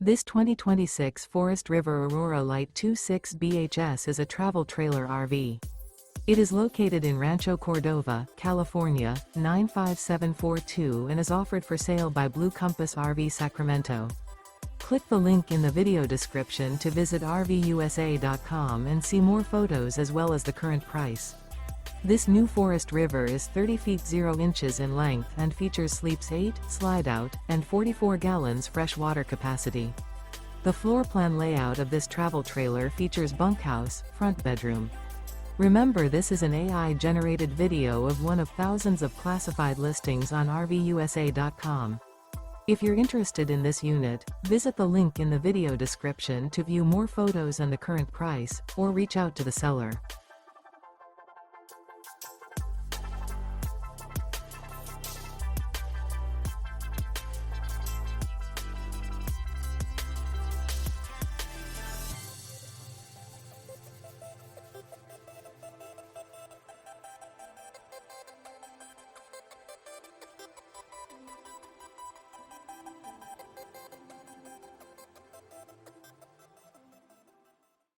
This 2026 Forest River Aurora Light 26 BHS is a travel trailer RV. It is located in Rancho Cordova, California, 95742 and is offered for sale by Blue Compass RV Sacramento. Click the link in the video description to visit RVUSA.com and see more photos as well as the current price. This new Forest River is 30 feet 0 inches in length and features sleeps 8, slide-out, and 44 gallons fresh water capacity. The floor plan layout of this travel trailer features bunkhouse, front bedroom. Remember, this is an AI-generated video of one of thousands of classified listings on RVUSA.com. If you're interested in this unit, visit the link in the video description to view more photos and the current price, or reach out to the seller.